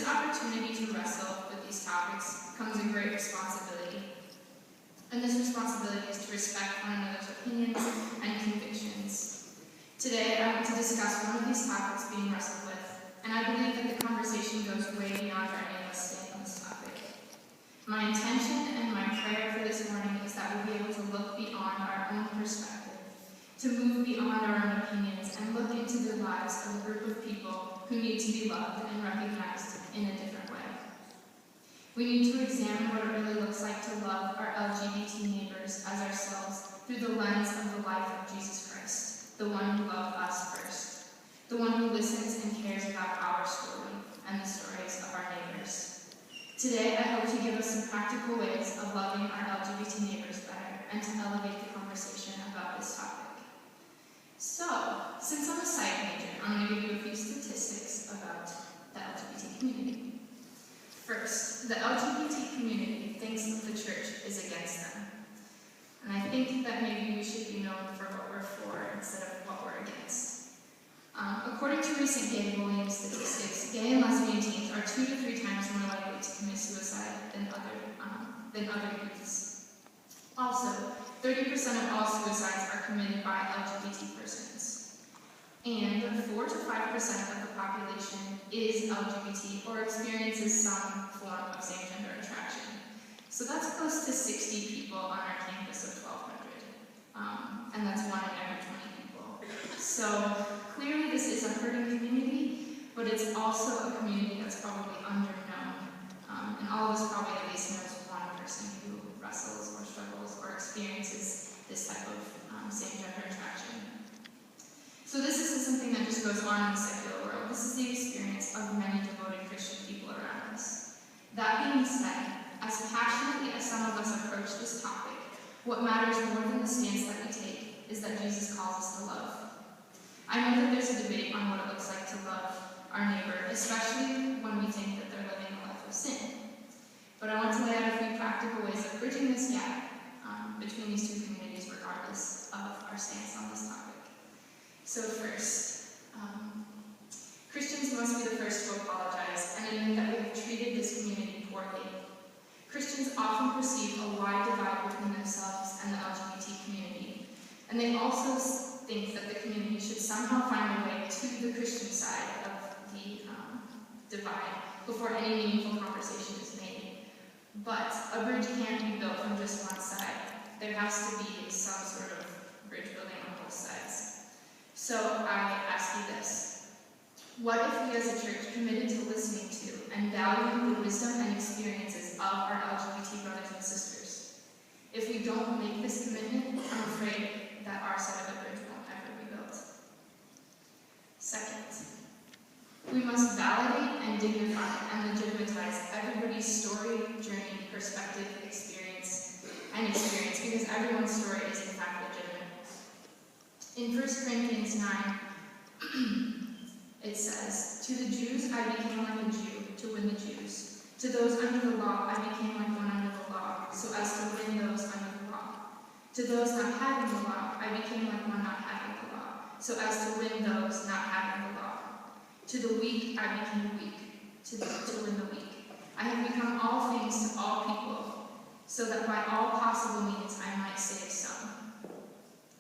opportunity to wrestle with these topics comes a great responsibility. And this responsibility is to respect one another's opinions and convictions. Today, I want to discuss one of these topics being wrestled with, and I believe that the conversation goes way beyond where any of us stand on this topic. My intention and my prayer for this morning is that we'll be able to look beyond our own perspective, to move beyond our own opinions and look into the lives of a group of people who need to be loved and recognized in a different way. We need to examine what it really looks like to love our LGBT neighbors as ourselves through the lens of the life of Jesus Christ, the one who loved us first, the one who listens and cares about our story and the stories of our neighbors. Today, I hope to give us some practical ways of loving our LGBT neighbors better and to elevate the conversation about this topic. So, since I'm a psych major, I'm going to give you a few statistics about the LGBT community. First, the LGBT community thinks that the church is against them. And I think that maybe we should be known for what we're for instead of what we're against. According to recent gay bullying statistics, gay and lesbian teens are 2 to 3 times more likely to commit suicide than other youths. Also, 30% of all suicides are committed by LGBT persons. And 4 to 5% of the population is LGBT or experiences some form of same-gender attraction. So that's close to 60 people on our campus of 1,200. And that's 1 in every 20 people. So clearly this is a hurting community, but it's also a community that's probably underknown. And all of us probably at least knows one person who wrestles or struggles or experiences this type of same-gender attraction. So this isn't something that just goes on in the secular world. This is the experience of many devoted Christian people around us. That being said, as passionately as some of us approach this topic, what matters more than the stance that we take is that Jesus calls us to love. I know that there's a debate on what it looks like to love our neighbor, especially when we think that they're living a life of sin. But I want to lay out a few practical ways of bridging this gap between these two communities, regardless of our stance on this topic. So first, Christians must be the first to apologize and admit that we have treated this community poorly. Christians often perceive a wide divide between themselves and the LGBT community, and they also think that the community should somehow find a way to the Christian side of the divide before any meaningful conversation is made. But a bridge can't be built from just one side. There has to be some sort of bridge building on both sides. So I ask you this: what if we as a church committed to listening to and valuing the wisdom and experiences of our LGBT brothers and sisters? If we don't make this commitment, I'm afraid that our side of the bridge won't ever be built. Second, we must validate and dignify and legitimatize everybody's story, journey, perspective, experience, because everyone's story is in fact legitimate. In 1 Corinthians 9, it says, "To the Jews I became like a Jew to win the Jews. To those under the law I became like one under the law, so as to win those under the law. To those not having the law I became like one not having the law, so as to win those not having the law. To the weak I became weak, to win the weak. I have become all things to all people, so that by all possible means I might save some."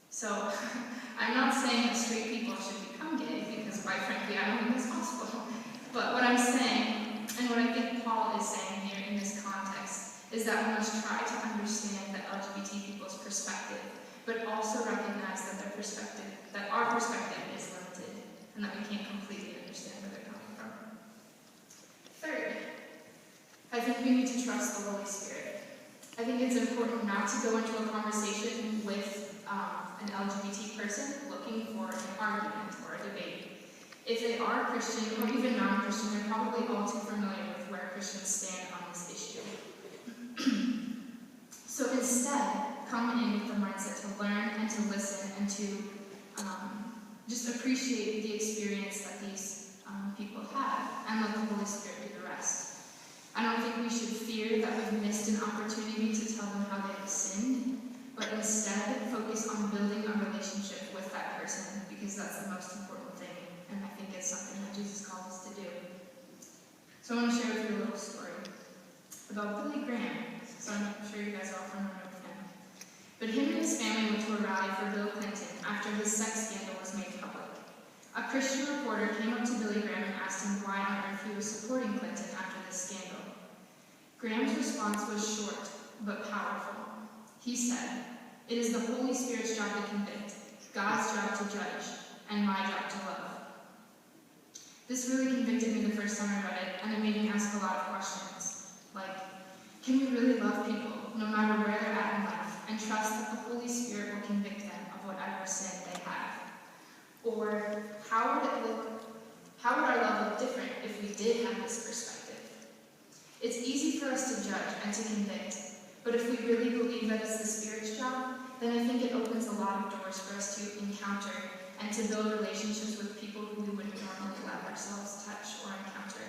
So, I'm not saying that straight people should become gay, because quite frankly I don't think that's possible. But what I'm saying, and what I think Paul is saying here in this context, is that we must try to understand the LGBT people's perspective, but also recognize that our perspective is limited, and that we can't completely understand where they're coming from. Third, I think we need to trust the Holy Spirit. I think it's important not to go into a conversation with an LGBT person looking for an argument or a debate. If they are Christian or even non-Christian, they're probably all too familiar with where Christians stand on this issue. So instead, come in with the mindset to learn and to listen and to just appreciate the experience that these people have and let the Holy Spirit do the rest. I don't think we should fear that we've missed an opportunity to tell them how they have sinned, but instead focus on building a relationship with that person, because that's the most important thing, and I think it's something that Jesus calls us to do. So I want to share with you a little story about Billy Graham. So I'm sure you guys are all familiar with him. But him and his family went to a rally for Bill Clinton after his sex scandal was made public. A Christian reporter came up to Billy Graham and asked him why on earth he was supporting Clinton after this scandal. Graham's response was short, but powerful. He said, "It is the Holy Spirit's job to convict, God's job to judge, and my job to love." This really convicted me the first time I read it, and it made me ask a lot of questions. Like, can we really love people, no matter where they're at in life, and trust that the Holy Spirit will convict them of whatever sin they have? Or how would our love look different if we did have this perspective? It's easy for us to judge and to convict, but if we really believe that it's the Spirit's job, then I think it opens a lot of doors for us to encounter and to build relationships with people who we wouldn't normally let ourselves touch or encounter.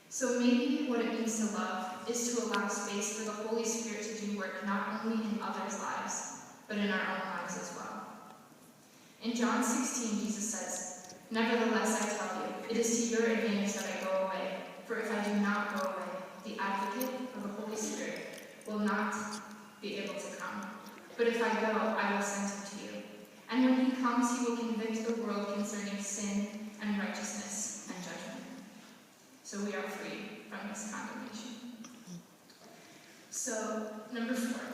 So maybe what it means to love is to allow space for the Holy Spirit to do work not only in others' lives, but in our own lives as well. In John 16, Jesus says, "Nevertheless, I tell you, it is to your advantage that I go away. For if I do not go away, the Advocate, or the Holy Spirit, will not be able to come. But if I go, I will send him to you. And when he comes, he will convict the world concerning sin and righteousness and judgment." So we are free from this condemnation. So, number 4.